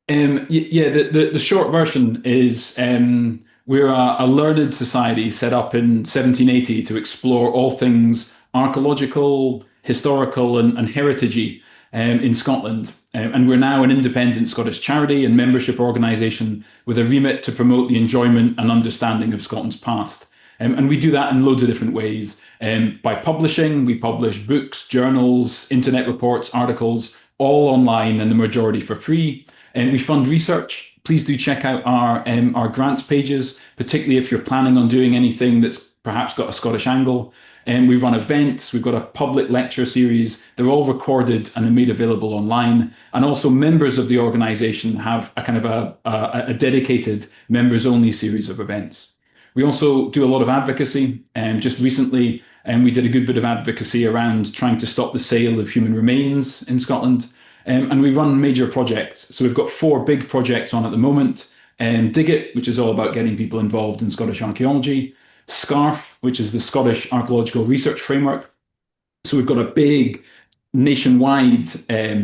Yeah, the short version is we're a learned society set up in 1780 to explore all things archaeological, historical, and heritagey in Scotland. And we're now an independent Scottish charity and membership organisation with a remit to promote the enjoyment and understanding of Scotland's past. And we do that in loads of different ways. By publishing, we publish books, journals, internet reports, articles, all online and the majority for free. And we fund research. Please do check out our grants pages, particularly if you're planning on doing anything that's perhaps got a Scottish angle. And we run events. We've got a public lecture series. They're all recorded and are made available online. And also members of the organisation have a kind of a dedicated members-only series of events. We also do a lot of advocacy. Just recently, we did a good bit of advocacy around trying to stop the sale of human remains in Scotland. And we run major projects. So we've got 4 big projects on at the moment. Dig It, which is all about getting people involved in Scottish archaeology. SCARF, which is the Scottish Archaeological Research Framework. So we've got a big nationwide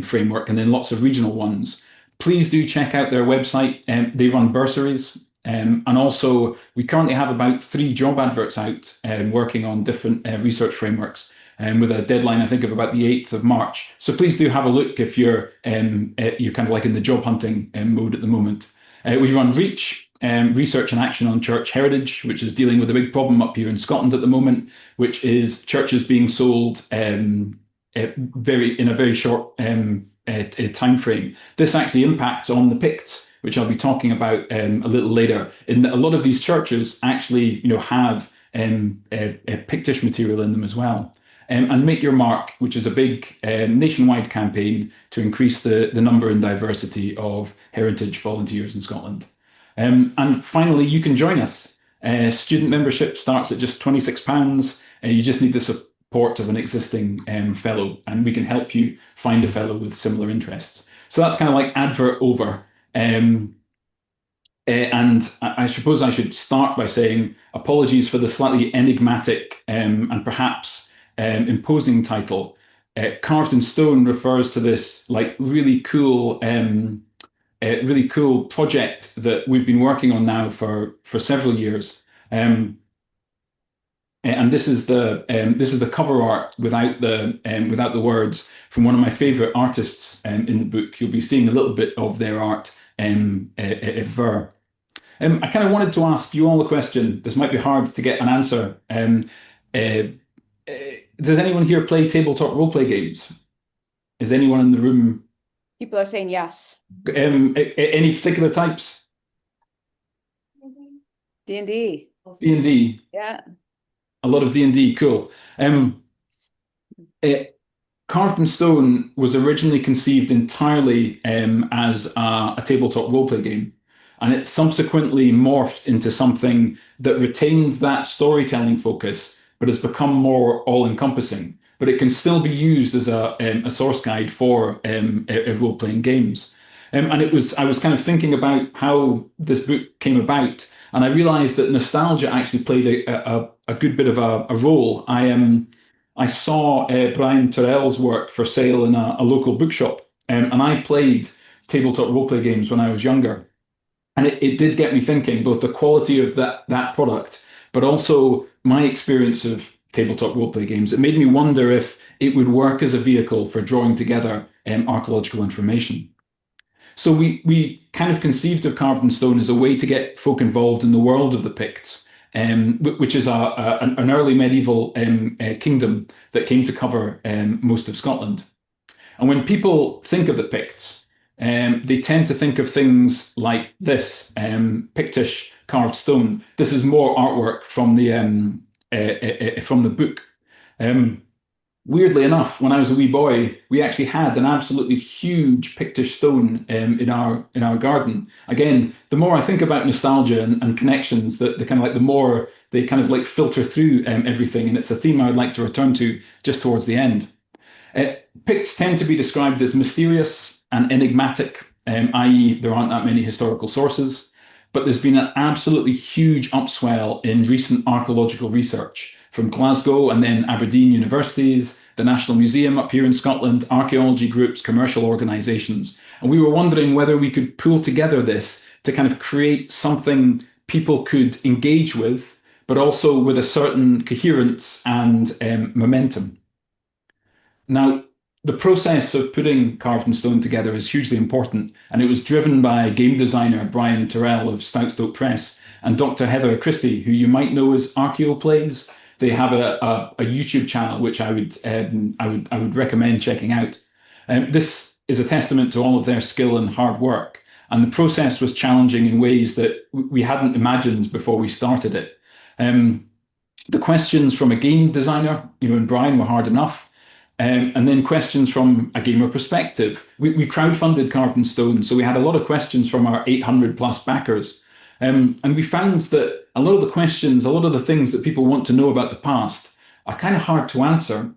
framework and then lots of regional ones. Please do check out their website. They run bursaries. And also, we currently have about 3 job adverts out working on different research frameworks with a deadline, I think, of about the 8th of March. So please do have a look if you're kind of like in the job hunting mode at the moment. We run REACH, Research and Action on Church Heritage, which is dealing with a big problem up here in Scotland at the moment, which is churches being sold in a very short time frame. This actually impacts on the Picts, which I'll be talking about a little later. In that a lot of these churches actually, have a Pictish material in them as well. And Make Your Mark, which is a big nationwide campaign to increase the number and diversity of heritage volunteers in Scotland. And finally, you can join us. Student membership starts at just £26. You just need the support of an existing fellow, and we can help you find a fellow with similar interests. So that's kind of like advert over. And I suppose I should start by saying apologies for the slightly enigmatic and perhaps imposing title. Carved in Stone refers to this like really cool project that we've been working on now for several years. And this is the cover art without the words from one of my favorite artists in the book. You'll be seeing a little bit of their art ver. I kind of wanted to ask you all a question. This might be hard to get an answer. Does anyone here play tabletop roleplay games? Is anyone in the room? People are saying yes. Any particular types? D&D. D&D. Yeah. A lot of D&D. Cool. Carved in Stone was originally conceived entirely as a tabletop roleplay game, and it subsequently morphed into something that retained that storytelling focus, but has become more all-encompassing. But it can still be used as a source guide for role-playing games. And I was kind of thinking about how this book came about, and I realized that nostalgia actually played a good bit of a role. I saw Brian Terrell's work for sale in a local bookshop, and I played tabletop roleplay games when I was younger. And it did get me thinking, both the quality of that product, but also my experience of tabletop roleplay games. It made me wonder if it would work as a vehicle for drawing together archaeological information. So we kind of conceived of Carved in Stone as a way to get folk involved in the world of the Picts, which is an early medieval kingdom that came to cover most of Scotland. And when people think of the Picts, they tend to think of things like this, Pictish carved stone. This is more artwork from the book. Weirdly enough, when I was a wee boy, we actually had an absolutely huge Pictish stone in our garden. Again, the more I think about nostalgia and connections, the kind of like the more they kind of like filter through everything, and it's a theme I would like to return to just towards the end. Picts tend to be described as mysterious and enigmatic, i.e., there aren't that many historical sources. But there's been an absolutely huge upswell in recent archaeological research from Glasgow and then Aberdeen universities, the National Museum up here in Scotland, archaeology groups, commercial organisations. And we were wondering whether we could pull together this to kind of create something people could engage with, but also with a certain coherence and momentum. Now, the process of putting Carved in Stone together is hugely important, and it was driven by game designer Brian Terrell of Stoutstoke Press and Dr. Heather Christie, who you might know as Archaeoplays. They have a YouTube channel which I would recommend checking out. This is a testament to all of their skill and hard work, and the process was challenging in ways that we hadn't imagined before we started it. The questions from a game designer, and Brian were hard enough. And then questions from a gamer perspective. We crowdfunded Carved in Stone, so we had a lot of questions from our 800 plus backers. And we found that a lot of the questions, a lot of the things that people want to know about the past are kind of hard to answer,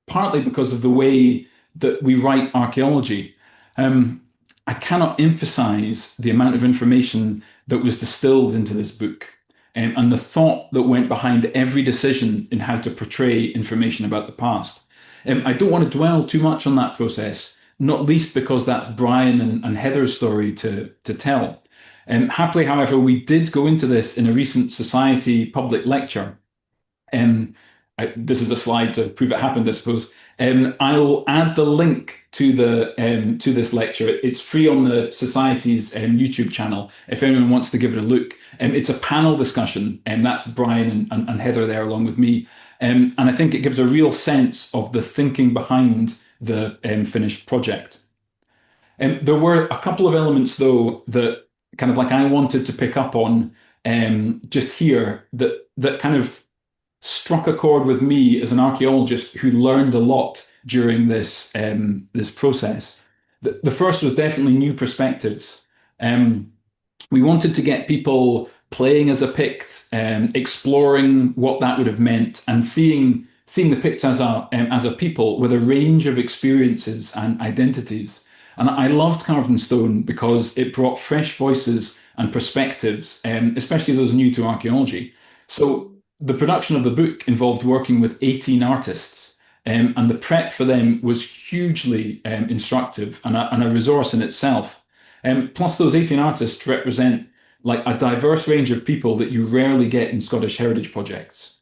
partly because of the way that we write archaeology. I cannot emphasize the amount of information that was distilled into this book and the thought that went behind every decision in how to portray information about the past. I don't want to dwell too much on that process, not least because that's Brian and Heather's story to tell. Happily, however, we did go into this in a recent Society public lecture. This is a slide to prove it happened, I suppose. I'll add the link to this lecture. It's free on the Society's YouTube channel if anyone wants to give it a look. It's a panel discussion, and that's Brian and Heather there along with me. And I think it gives a real sense of the thinking behind the finished project. There were a couple of elements, though, that kind of like I wanted to pick up on just here that kind of struck a chord with me as an archaeologist who learned a lot during this process. The first was definitely new perspectives. We wanted to get people playing as a Pict, exploring what that would have meant, and seeing the Picts as a people with a range of experiences and identities. And I loved Carved in Stone because it brought fresh voices and perspectives, especially those new to archaeology. So the production of the book involved working with 18 artists, and the prep for them was hugely instructive and a resource in itself. Plus, those 18 artists represent like a diverse range of people that you rarely get in Scottish heritage projects.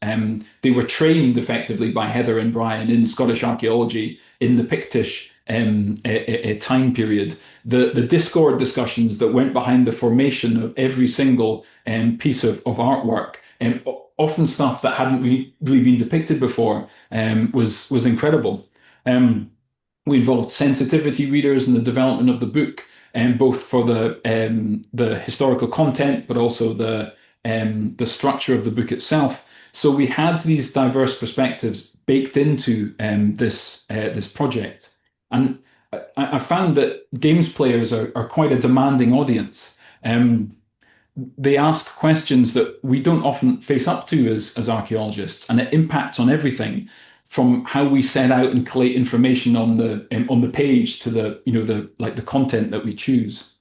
They were trained effectively by Heather and Brian in Scottish archaeology in the Pictish time period. The Discord discussions that went behind the formation of every single piece of artwork, often stuff that hadn't really been depicted before, was incredible. We involved sensitivity readers in the development of the book, both for the historical content, but also the structure of the book itself. So we had these diverse perspectives baked into this project. And I found that games players are quite a demanding audience. They ask questions that we don't often face up to as archaeologists, and it impacts on everything from how we set out and collate information on the page to the content that we choose.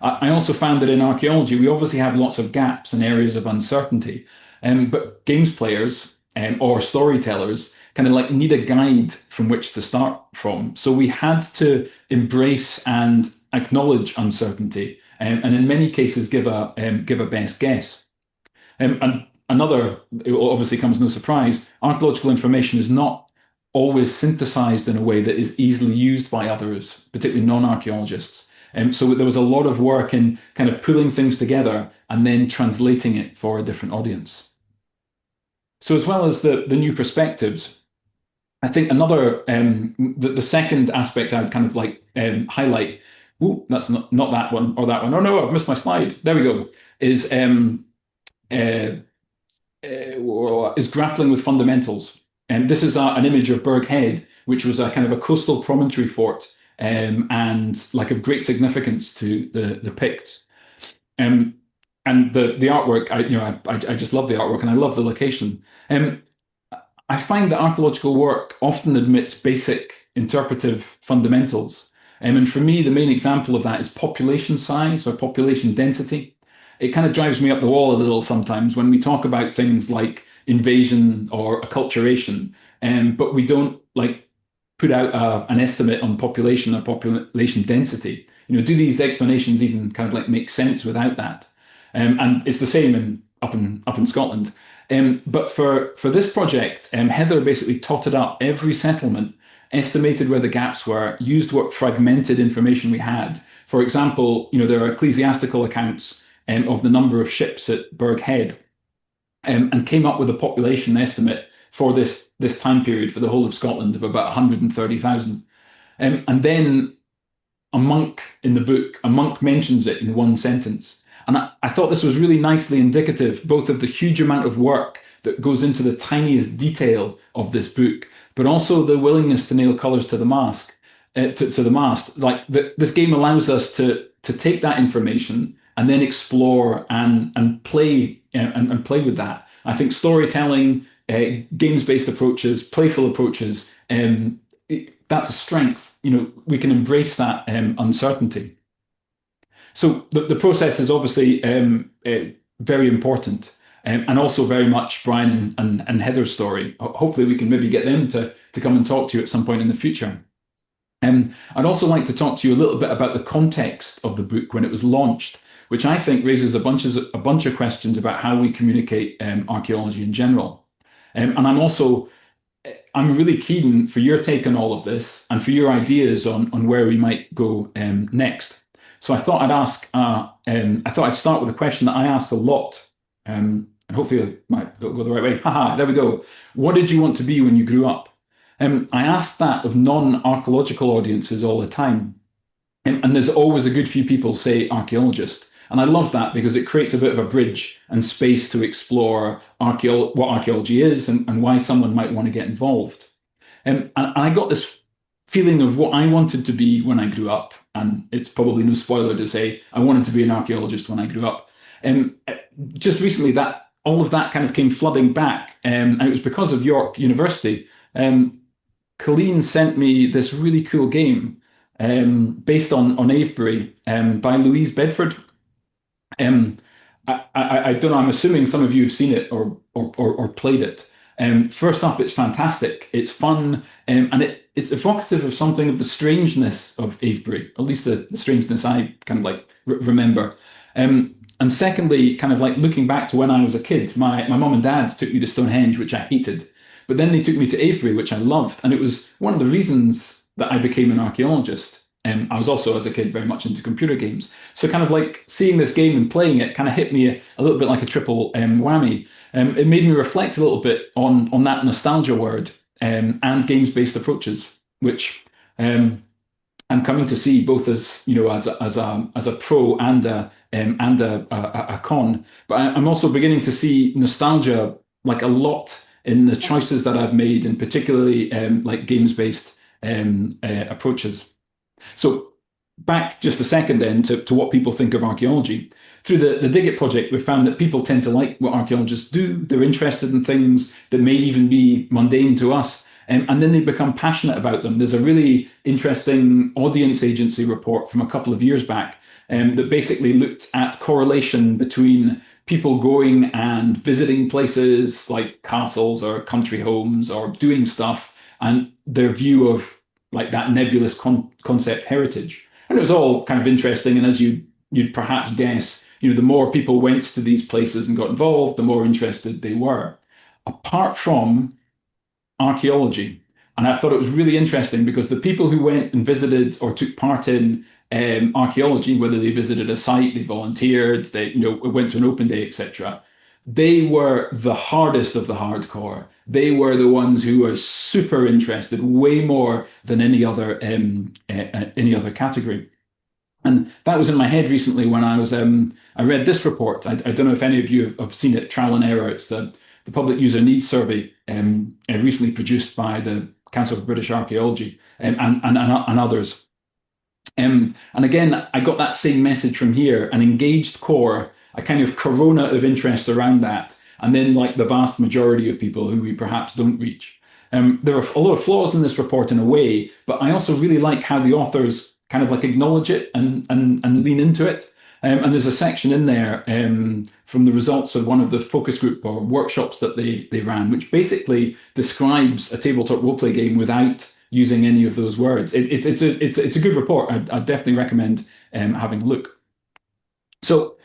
I also found that in archaeology we obviously have lots of gaps and areas of uncertainty, but games players or storytellers kind of like need a guide from which to start from. So we had to embrace and acknowledge uncertainty, and in many cases give a best guess. And another, it obviously comes as no surprise, archaeological information is not always synthesized in a way that is easily used by others, particularly non-archaeologists. So there was a lot of work in kind of pulling things together and then translating it for a different audience. So as well as the new perspectives, I think another, the second aspect I'd kind of like highlight, ooh, that's not that one or that one. Oh no, I've missed my slide. There we go. Is grappling with fundamentals. And this is an image of Burgh Head, which was a kind of a coastal promontory fort, and like of great significance to the Picts. And the artwork, I just love the artwork and I love the location. I find that archaeological work often admits basic interpretive fundamentals. And for me, the main example of that is population size or population density. It kind of drives me up the wall a little sometimes when we talk about things like invasion or acculturation, but we don't like put out an estimate on population or population density. Do these explanations even kind of like make sense without that? And it's the same up in Scotland. But for this project, Heather basically totted up every settlement, estimated where the gaps were, used what fragmented information we had. For example, there are ecclesiastical accounts of the number of ships at Burgh Head, and came up with a population estimate for this time period for the whole of Scotland of about 130,000. And then a monk in the book, a monk mentions it in one sentence. And I thought this was really nicely indicative, both of the huge amount of work that goes into the tiniest detail of this book, but also the willingness to nail colours to the mast. To the mast. Like this game allows us to take that information and then explore and play and play with that. I think storytelling, games-based approaches, playful approaches, that's a strength. We can embrace that uncertainty. So the process is obviously very important, and also very much Brian and Heather's story. Hopefully we can maybe get them to come and talk to you at some point in the future. I'd also like to talk to you a little bit about the context of the book when it was launched, which I think raises a bunch of questions about how we communicate archaeology in general. And I'm really keen for your take on all of this and for your ideas on where we might go next. So I thought I'd start with a question that I ask a lot, and hopefully it might go the right way. Haha, there we go. What did you want to be when you grew up? I ask that of non-archaeological audiences all the time. And there's always a good few people say archaeologist. And I love that because it creates a bit of a bridge and space to explore what archaeology is and why someone might want to get involved. And I got this feeling of what I wanted to be when I grew up. And it's probably no spoiler to say I wanted to be an archaeologist when I grew up. Just recently, that all of that kind of came flooding back. And it was because of York University. Colleen sent me this really cool game based on Avebury by Louise Bedford. I don't know, I'm assuming some of you have seen it or played it. First up, it's fantastic. It's fun, and it's evocative of something of the strangeness of Avebury, at least the strangeness I kind of like remember. And secondly, kind of like looking back to when I was a kid, my mum and dad took me to Stonehenge, which I hated. But then they took me to Avebury, which I loved. And it was one of the reasons that I became an archaeologist. I was also, as a kid, very much into computer games. So kind of like seeing this game and playing it kind of hit me a little bit like a triple whammy. It made me reflect a little bit on that nostalgia word and games-based approaches, which I'm coming to see both as as a pro and a con. But I'm also beginning to see nostalgia like a lot in the choices that I've made, and particularly like games-based approaches. So back just a second then to what people think of archaeology. Through the Dig It project, we've found that people tend to like what archaeologists do. They're interested in things that may even be mundane to us, and then they become passionate about them. There's a really interesting audience agency report from a couple of years back that basically looked at correlation between people going and visiting places like castles or country homes or doing stuff and their view of like that nebulous concept heritage. And it was all kind of interesting. And as you'd perhaps guess, the more people went to these places and got involved, the more interested they were. Apart from archaeology. And I thought it was really interesting because the people who went and visited or took part in archaeology, whether they visited a site, they volunteered, they went to an open day, etc., they were the hardest of the hardcore. They were the ones who were super interested, way more than any other category. And that was in my head recently when I read this report. I don't know if any of you have seen it, Trial and Error. It's the Public User Needs Survey recently produced by the Council for British Archaeology and others. And again, I got that same message from here, an engaged core, a kind of corona of interest around that, and then like the vast majority of people who we perhaps don't reach. There are a lot of flaws in this report in a way, but I also really like how the authors kind of like acknowledge it and lean into it. And there's a section in there from the results of one of the focus group or workshops that they ran, which basically describes a tabletop roleplay game without using any of those words. It's a good report. I'd definitely recommend having a look. So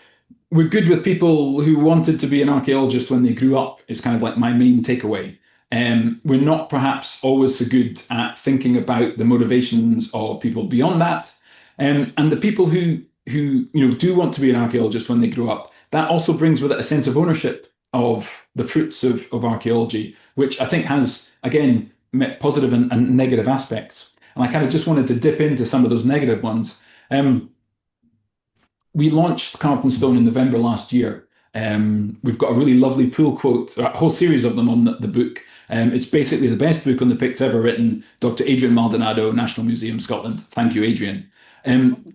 we're good with people who wanted to be an archaeologist when they grew up, is kind of like my main takeaway. We're not perhaps always so good at thinking about the motivations of people beyond that. And the people who do want to be an archaeologist when they grow up, that also brings with it a sense of ownership of the fruits of archaeology, which I think has, again, positive and negative aspects. And I kind of just wanted to dip into some of those negative ones. We launched Carved in Stone in November last year. We've got a really lovely pull quote, a whole series of them on the book. It's basically the best book on the Picts ever written. Dr. Adrian Maldonado, National Museum, Scotland. Thank you, Adrian.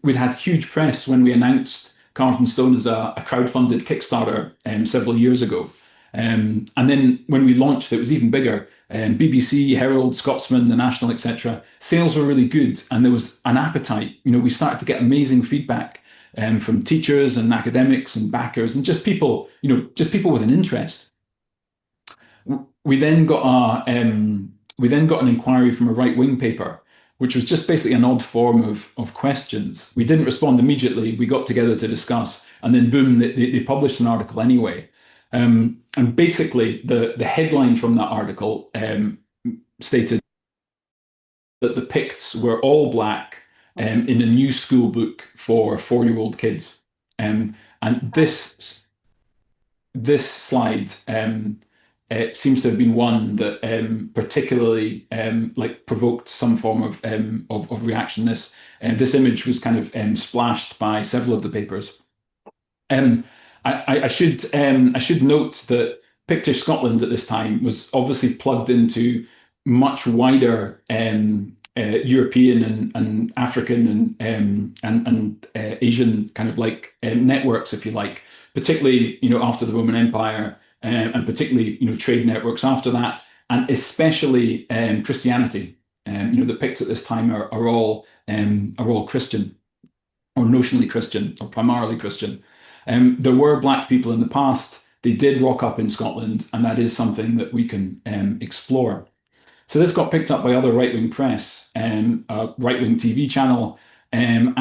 We'd had huge press when we announced Carved in Stone as a crowdfunded Kickstarter several years ago. And then when we launched, it was even bigger. BBC, Herald, Scotsman, The National, etc. Sales were really good, and there was an appetite. We started to get amazing feedback from teachers and academics and backers and just people with an interest. We then got an inquiry from a right-wing paper, which was just basically an odd form of questions. We didn't respond immediately. We got together to discuss, and then boom, they published an article anyway. And basically, the headline from that article stated that the Picts were all Black in a new school book for 4-year-old kids. And this slide it seems to have been one that particularly provoked some form of reaction. This image was kind of splashed by several of the papers. I should note that Pictish Scotland at this time was obviously plugged into much wider European and African and Asian kind of networks, if you like, particularly after the Roman Empire, and particularly trade networks after that, and especially Christianity. The Picts at this time are all Christian, or notionally Christian, or primarily Christian. There were Black people in the past. They did rock up in Scotland, and that is something that we can explore. So this got picked up by other right-wing press, a right-wing TV channel, and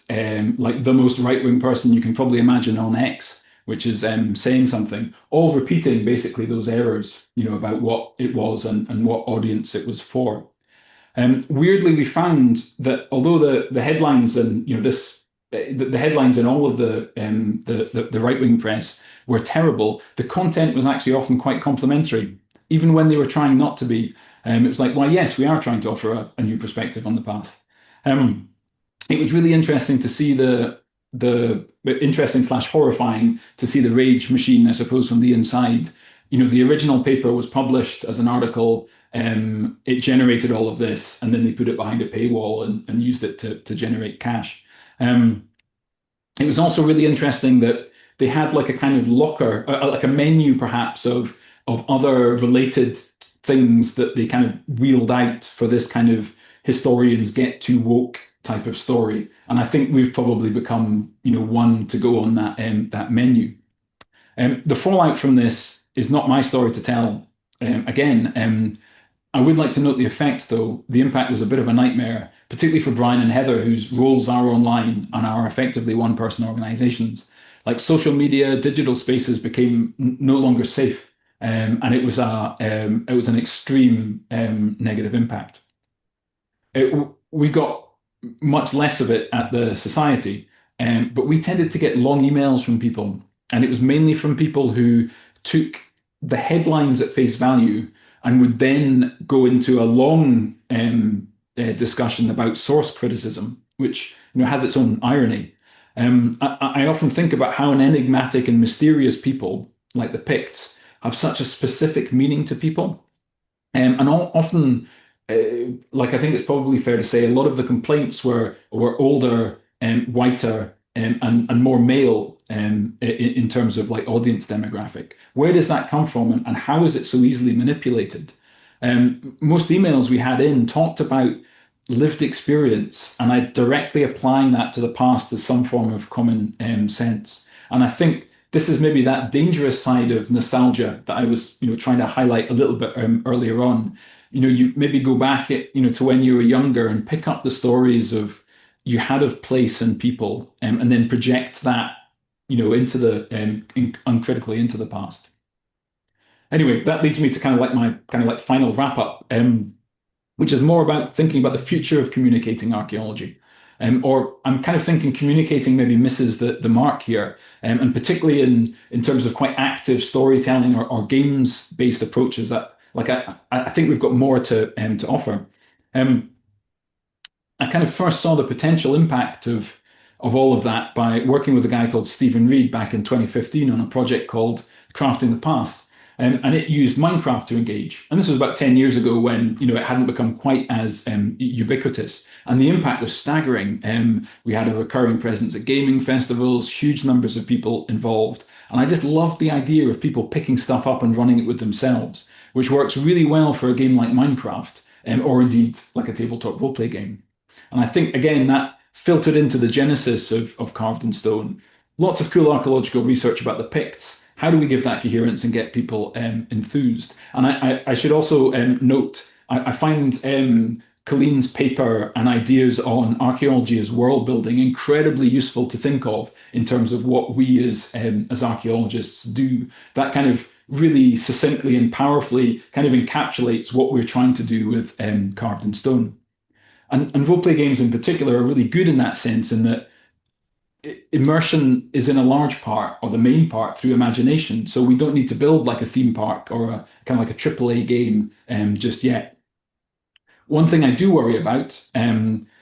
the most right-wing person you can probably imagine on X, which is saying something, all repeating basically those errors, about what it was and what audience it was for. Weirdly, we found that although the headlines and the headlines in all of the right-wing press were terrible, the content was actually often quite complimentary, even when they were trying not to be. It was like, well, yes, we are trying to offer a new perspective on the past. It was really interesting to see the interesting / horrifying to see the rage machine, I suppose, from the inside. The original paper was published as an article. It generated all of this, and then they put it behind a paywall and used it to generate cash. It was also really interesting that they had like a kind of locker, like a menu perhaps of other related things that they kind of wheeled out for this kind of historians get too woke type of story. And I think we've probably become, one to go on that menu. The fallout from this is not my story to tell. I would like to note the effect, though. The impact was a bit of a nightmare, particularly for Brian and Heather, whose roles are online and are effectively one-person organizations. Like social media, digital spaces became no longer safe, and it was an extreme negative impact. We got much less of it at the Society, but we tended to get long emails from people, and it was mainly from people who took the headlines at face value and would then go into a long discussion about source criticism, which has its own irony. I often think about how an enigmatic and mysterious people like the Picts have such a specific meaning to people, and often, I think it's probably fair to say, a lot of the complaints were older and whiter and more male in terms of audience demographic. Where does that come from, and how is it so easily manipulated? Most emails we had in talked about lived experience, and I directly applying that to the past as some form of common sense. And I think this is maybe that dangerous side of nostalgia that I was, trying to highlight a little bit earlier on. You maybe go back to when you were younger and pick up the stories of you had of place and people, and then project that, into the uncritically into the past. Anyway, that leads me to kind of like my kind of like final wrap up, which is more about thinking about the future of communicating archaeology. Or I'm kind of thinking communicating maybe misses the mark here, and particularly in terms of quite active storytelling or games-based approaches. That like I think we've got more to offer. I kind of first saw the potential impact of all of that by working with a guy called Stephen Reed back in 2015 on a project called Crafting the Past. And it used Minecraft to engage. And this was about 10 years ago when it hadn't become quite as ubiquitous. And the impact was staggering. We had a recurring presence at gaming festivals, huge numbers of people involved. And I just loved the idea of people picking stuff up and running it with themselves, which works really well for a game like Minecraft, or indeed like a tabletop roleplay game. And I think, again, that filtered into the genesis of Carved in Stone. Lots of cool archaeological research about the Picts. How do we give that coherence and get people enthused? And I should also note, I find Colleen's paper and ideas on archaeology as world building incredibly useful to think of in terms of what we as archaeologists do. That kind of really succinctly and powerfully kind of encapsulates what we're trying to do with Carved in Stone. And roleplay games in particular are really good in that sense, in that immersion is in a large part, or the main part, through imagination. So we don't need to build like a theme park or a kind of like a AAA game just yet. One thing I do worry about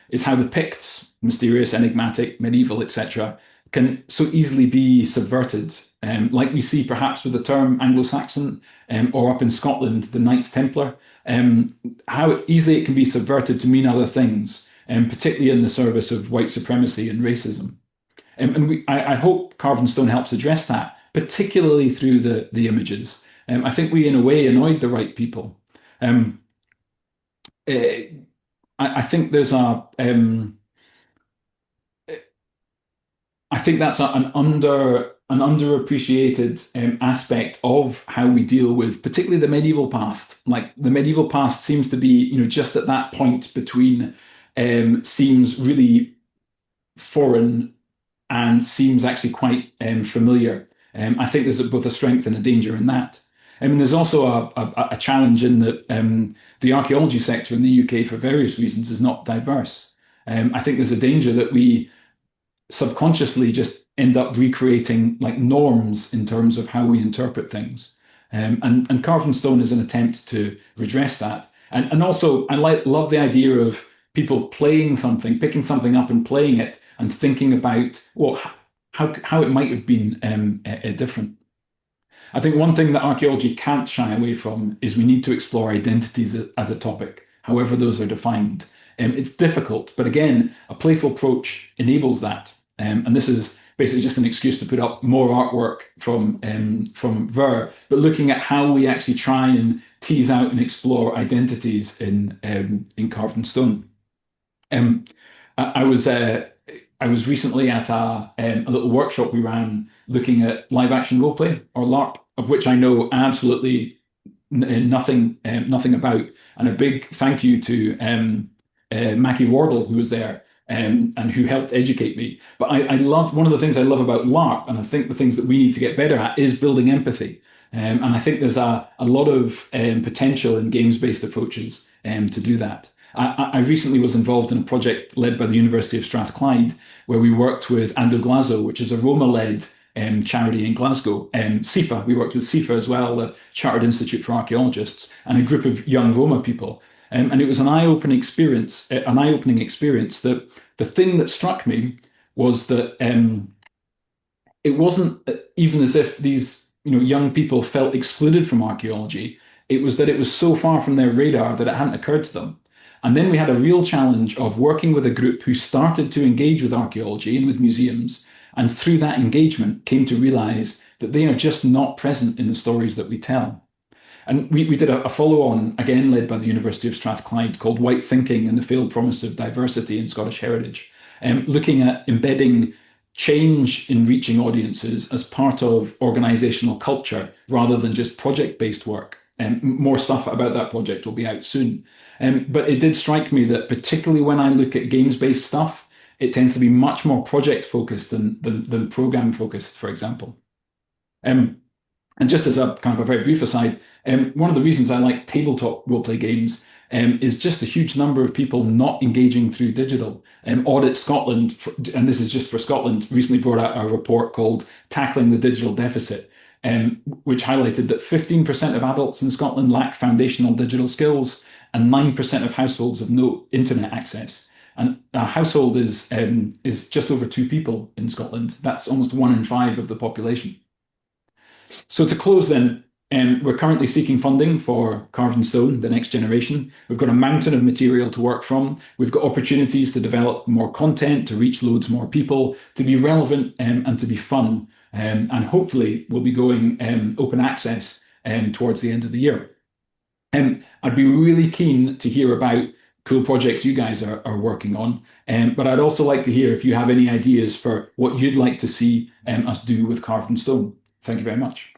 is how the Picts, mysterious, enigmatic, medieval, etc., can so easily be subverted, like we see perhaps with the term Anglo-Saxon, or up in Scotland, the Knights Templar, how easily it can be subverted to mean other things, particularly in the service of white supremacy and racism. I hope Carved in Stone helps address that, particularly through the images. I think we, in a way, annoyed the right people. I think there's I think that's an underappreciated aspect of how we deal with, particularly the medieval past. Like the medieval past seems to be, just at that point between seems really foreign and seems actually quite familiar. I think there's both a strength and a danger in that. I mean, there's also a challenge in that the archaeology sector in the UK, for various reasons, is not diverse. I think there's a danger that we subconsciously just end up recreating like norms in terms of how we interpret things. And Carved in Stone is an attempt to redress that. And also, I love the idea of people playing something, picking something up and playing it, and thinking about, well, how it might have been different. I think one thing that archaeology can't shy away from is we need to explore identities as a topic, however those are defined. It's difficult, but again, a playful approach enables that. And this is basically just an excuse to put up more artwork from Ver, but looking at how we actually try and tease out and explore identities in Carved in Stone. I was recently at a little workshop we ran looking at live action roleplay, or LARP, of which I know absolutely nothing about. And a big thank you to Mackie Wardle, who was there and who helped educate me. But I love, one of the things I love about LARP, and I think the things that we need to get better at, is building empathy. And I think there's a lot of potential in games-based approaches to do that. I recently was involved in a project led by the University of Strathclyde, where we worked with Ando Glasgow, which is a Roma-led charity in Glasgow. CIFA, we worked with CIFA as well, the Chartered Institute for Archaeologists, and a group of young Roma people. And it was an eye-opening experience. That the thing that struck me was that it wasn't even as if these young people felt excluded from archaeology. It was that it was so far from their radar that it hadn't occurred to them. And then we had a real challenge of working with a group who started to engage with archaeology and with museums, and through that engagement came to realize that they are just not present in the stories that we tell. And we did a follow-on, again led by the University of Strathclyde, called White Thinking and the Failed Promise of Diversity in Scottish Heritage, looking at embedding change in reaching audiences as part of organizational culture rather than just project-based work. More stuff about that project will be out soon. But it did strike me that particularly when I look at games-based stuff, it tends to be much more project-focused than program-focused, for example. And just as a kind of a very brief aside, one of the reasons I like tabletop roleplay games is just a huge number of people not engaging through digital. Audit Scotland, and this is just for Scotland, recently brought out a report called Tackling the Digital Deficit, which highlighted that 15% of adults in Scotland lack foundational digital skills and 9% of households have no internet access. And a household is just over 2 people in Scotland. That's almost 1 in 5 of the population. So to close then, we're currently seeking funding for Carved in Stone, the next generation. We've got a mountain of material to work from. We've got opportunities to develop more content, to reach loads more people, to be relevant and to be fun. And hopefully we'll be going open access towards the end of the year. I'd be really keen to hear about cool projects you guys are working on. But I'd also like to hear if you have any ideas for what you'd like to see us do with Carved in Stone. Thank you very much.